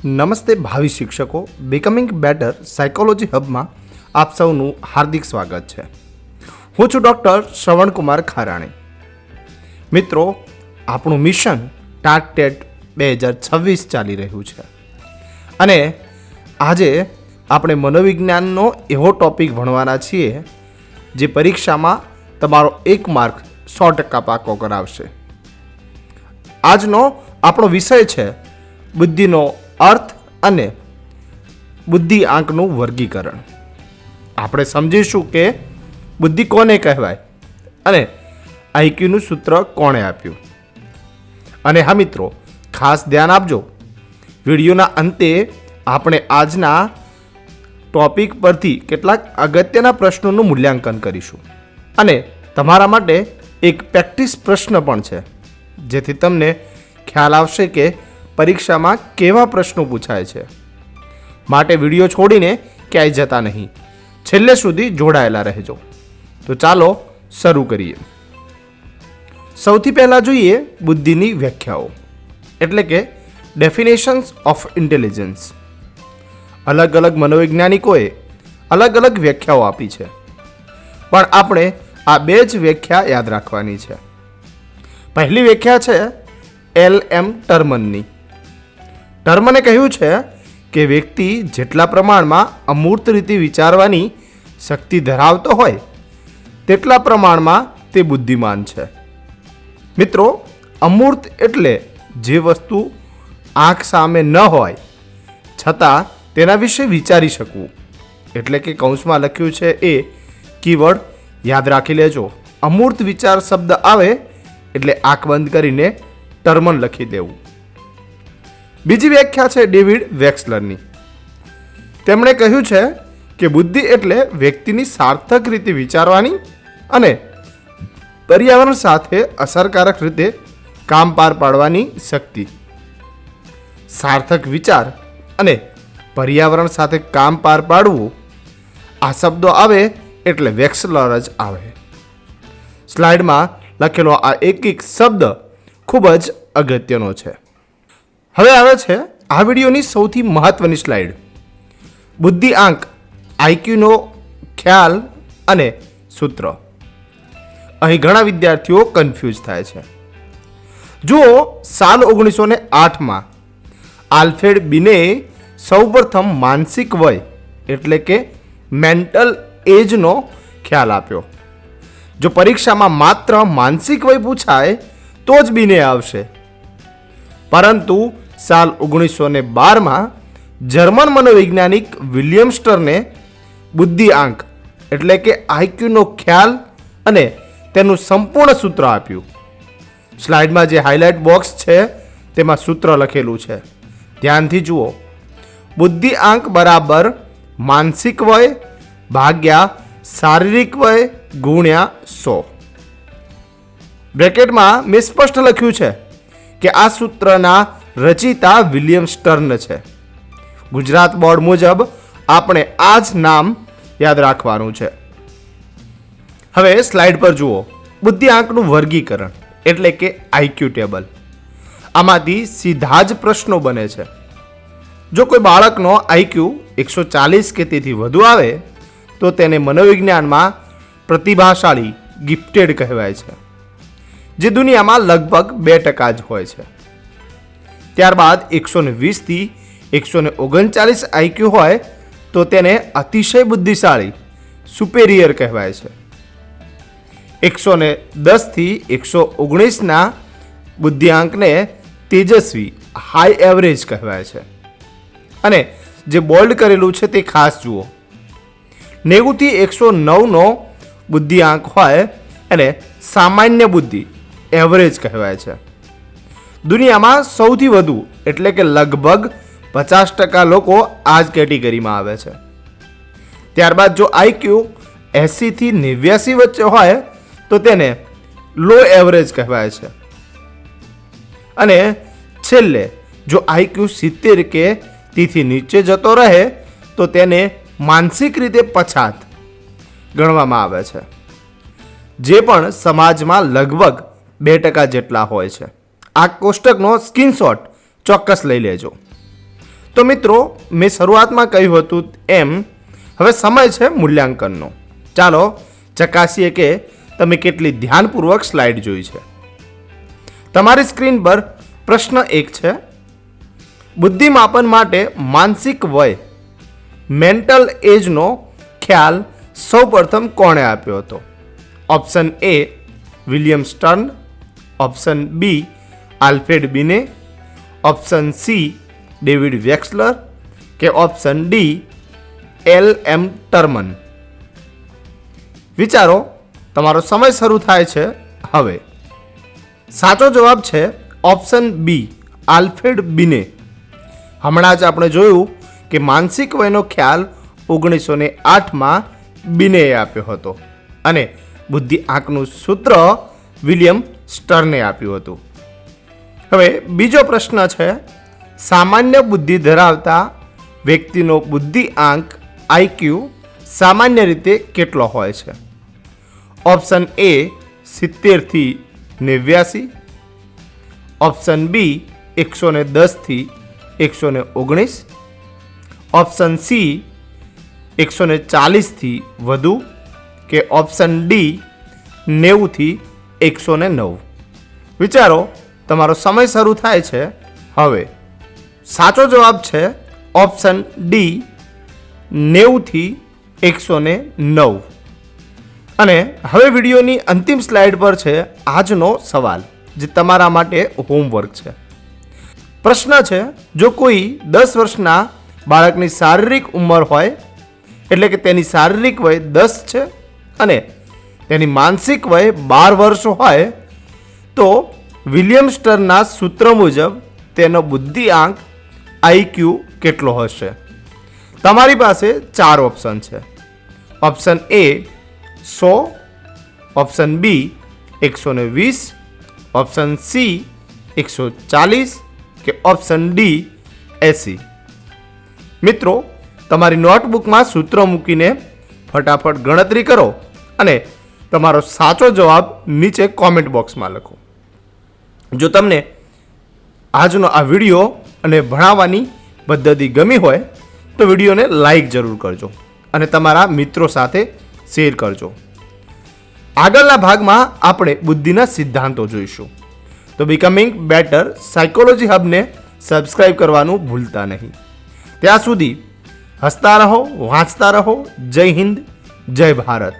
નમસ્તે ભાવિ શિક્ષકો, બિકમિંગ બેટર સાયકોલોજી હબમાં આપ સૌનું હાર્દિક સ્વાગત છે. હું છું ડૉક્ટર શ્રવણકુમાર ખારાણી. મિત્રો, આપણું મિશન ટાટ ટેટ 2026 ચાલી રહ્યું છે અને આજે આપણે મનોવિજ્ઞાનનો એવો ટૉપિક ભણવાના છીએ જે પરીક્ષામાં તમારો 1 માર્ક 100% પાકો કરાવશે. આજનો આપણો વિષય છે બુદ્ધિનો અર્થ અને બુદ્ધિ આંકનું વર્ગીકરણ. આપણે સમજીશું કે બુદ્ધિ કોને કહેવાય અને આઈક્યુનું સૂત્ર કોણે આપ્યું. અને હા મિત્રો, ખાસ ધ્યાન આપજો, વિડીયોના અંતે આપણે આજના ટોપિક પરથી કેટલાક અગત્યના પ્રશ્નોનું મૂલ્યાંકન કરીશું અને તમારા માટે એક પ્રેક્ટિસ પ્રશ્ન પણ છે, જેથી તમને ખ્યાલ આવશે કે પરીક્ષામાં કેવા પ્રશ્નો પૂછાય છે. માટે વિડીયો છોડીને ક્યાંય જતા નહીં, છેલ્લે સુધી જોડાયેલા રહેજો. તો ચાલો શરૂ કરીએ. સૌથી પહેલાં જોઈએ બુદ્ધિની વ્યાખ્યાઓ, એટલે કે ડેફિનેશન્સ ઓફ ઇન્ટેલિજન્સ. અલગ અલગ મનોવૈજ્ઞાનિકોએ અલગ અલગ વ્યાખ્યાઓ આપી છે, પણ આપણે આ બે જ વ્યાખ્યા યાદ રાખવાની છે. પહેલી વ્યાખ્યા છે LM ટર્મનની. ટર્મને કહ્યું છે કે વ્યક્તિ જેટલા પ્રમાણમાં અમૂર્ત રીતે વિચારવાની શક્તિ ધરાવતો હોય તેટલા પ્રમાણમાં તે બુદ્ધિમાન છે. મિત્રો, અમૂર્ત એટલે જે વસ્તુ આંખ સામે ન હોય છતાં તેના વિશે વિચારી શકવું, એટલે કે કૌંસમાં લખ્યું છે એ કીવર્ડ યાદ રાખી લેજો. અમૂર્ત વિચાર શબ્દ આવે એટલે આંખ બંધ કરીને ટર્મન લખી દેવું. બીજી વ્યાખ્યા છે ડેવિડ વેક્સલરની. તેમણે કહ્યું છે કે બુદ્ધિ એટલે વ્યક્તિની સાર્થક રીતે વિચારવાની અને પર્યાવરણ સાથે અસરકારક રીતે કામ પાર પાડવાની શક્તિ. સાર્થક વિચાર અને પર્યાવરણ સાથે કામ પાર પાડવું, આ શબ્દો આવે એટલે વેક્સલર જ આવે. સ્લાઇડમાં લખેલો આ એક એક શબ્દ ખૂબ જ અગત્યનો છે. હવે આવે છે આ વિડીયોની સૌથી મહત્વની સ્લાઇડ, બુદ્ધિ આંક, આઈક્યુનો ખ્યાલ અને સૂત્ર. અહીં ઘણા વિદ્યાર્થીઓ કન્ફ્યુઝ થાય છે. જુઓ, સાલ 1908માં આલ્ફ્રેડ બિનેએ સૌપ્રથમ માનસિક વય એટલે કે મેન્ટલ એજનો ખ્યાલ આપ્યો. જો પરીક્ષામાં માત્ર માનસિક વય પૂછાય તો જ બિને આવશે, પરંતુ સાલ 1912માં જર્મન મનોવૈજ્ઞાનિક વિલિયમ સ્ટર્ને બુદ્ધિ આંક એટલે કે આઈક્યુનો ખ્યાલ અને તેનું સંપૂર્ણ સૂત્ર આપ્યું. સ્લાઇડમાં જે હાઇલાઇટ બોક્સ છે તેમાં સૂત્ર લખેલું છે, ધ્યાનથી જુઓ. બુદ્ધિ આંક બરાબર માનસિક વય ભાગ્યા શારીરિક વય ગુણ્યા 100. બ્રેકેટમાં મેં સ્પષ્ટ લખ્યું છે કે આ સૂત્રના રચિતા વિલિયમ સ્ટર્ન છે. ગુજરાત બોર્ડ મુજબ આપણે આ જ નામ યાદ રાખવાનું છે. હવે સ્લાઇડ પર જુઓ, બુદ્ધિ આંકનું વર્ગીકરણ એટલે કે આઈક્યુ ટેબલ. આમાંથી સીધા જ પ્રશ્નો બને છે. જો કોઈ બાળકનો આઈક્યુ 140 કે તેથી વધુ આવે તો તેને મનોવિજ્ઞાનમાં પ્રતિભાશાળી ગિફ્ટેડ કહેવાય છે, જે દુનિયામાં લગભગ 2% જ હોય છે. ત્યારબાદ 120 થી 139 આઈક્યુ હોય તો તેને અતિશય બુદ્ધિશાળી સુપેરિયર કહેવાય છે. 110 થી 119ના બુદ્ધિઆંકને તેજસ્વી હાઈ એવરેજ કહેવાય છે. અને જે બોલ્ડ કરેલું છે તે ખાસ જુઓ, 90 થી 109નો બુદ્ધિઆંક હોય એને સામાન્ય બુદ્ધિ એવરેજ કહેવાય છે. દુનિયામાં સૌથી વધુ એટલે કે લગભગ 50% લોકો આ જ કેટેગરીમાં આવે છે. ત્યારબાદ જો આઈક્યુ 80 થી 89 વચ્ચે હોય તો તેને લો એવરેજ કહેવાય છે. અને છેલ્લે જો આઈક્યુ 70 કે તેથી નીચે જતો રહે તો તેને માનસિક રીતે પછાત ગણવામાં આવે છે, જે પણ સમાજમાં લગભગ 2% જેટલા હોય છે. આ કોષ્ટકનો સ્ક્રીનશોટ ચોક્કસ લઈ લેજો. તો મિત્રો, મેં શરૂઆતમાં કહ્યું હતું એમ હવે સમય છે મૂલ્યાંકનનો. ચાલો ચકાસીએ કે તમે કેટલી ધ્યાનપૂર્વક સ્લાઇડ જોઈ છે. તમારી સ્ક્રીન પર પ્રશ્ન 1 છે. બુદ્ધિમાપન માટે માનસિક વય મેન્ટલ એજનો ખ્યાલ સૌપ્રથમ કોણે આપ્યો હતો? Option A William Stern, option B Alfred Binet, option C David Wechsler કે ઓપ્શન ડી LM ટર્મન. વિચારો, તમારો સમય શરૂ થાય છે હવે. સાચો જવાબ છે ઓપ્શન બી આલ્ફ્રેડ બિને. હમણાં જ આપણે જોયું કે માનસિક વયનો ખ્યાલ 1908માં બિનેએ આપ્યો હતો અને બુદ્ધિ આંકનું સૂત્ર વિલિયમ સ્ટર્ને આપ્યું હતું. હવે બીજો પ્રશ્ન છે. સામાન્ય બુદ્ધિ ધરાવતા વ્યક્તિનો બુદ્ધિ આંક IQ સામાન્ય રીતે કેટલો હોય છે? ઓપ્શન એ 70 થી 89, ઓપ્શન બી 110 થી 119, ઓપ્શન સી 140 થી વધુ કે ઓપ્શન ડી 90 થી 109. વિચારો, તમારો સમય શરૂ થાય છે હવે. સાચો જવાબ છે ઓપ્શન ડી 90 થી 109. અને હવે વિડીયોની અંતિમ સ્લાઇડ પર છે આજનો સવાલ, જે તમારા માટે હોમવર્ક છે. પ્રશ્ન છે, જો કોઈ 10 વર્ષના બાળકની શારીરિક ઉંમર હોય, એટલે કે તેની શારીરિક વય 10 છે અને તેની માનસિક વય 12 વર્ષ હોય, તો વિલિયમ સ્ટર્નના સૂત્ર મુજબ તેનો બુદ્ધિ આંક IQ કેટલો હશે? તમારી પાસે 4 ઓપ્શન છે. Option A 100, option B 120, option C 140 કે ઓપ્શન ડી 80. મિત્રો, તમારી નોટબુકમાં સૂત્ર મૂકીને ફટાફટ ગણતરી કરો અને તમારો સાચો જવાબ નીચે કોમેન્ટ બોક્સમાં લખો. જો તમને આજનો આ વિડીયો અને ભણાવવાની પદ્ધતિ ગમી હોય તો વિડીયોને લાઈક જરૂર કરજો અને તમારા મિત્રો સાથે શેર કરજો. આગળના ભાગમાં આપણે બુદ્ધિના સિદ્ધાંતો જોઈશું. તો બીકમિંગ બેટર સાયકોલોજી હબને સબસ્ક્રાઇબ કરવાનું ભૂલતા નહીં. ત્યાં સુધી હસતા રહો, વાંચતા રહો. જય હિન્દ, જય ભારત.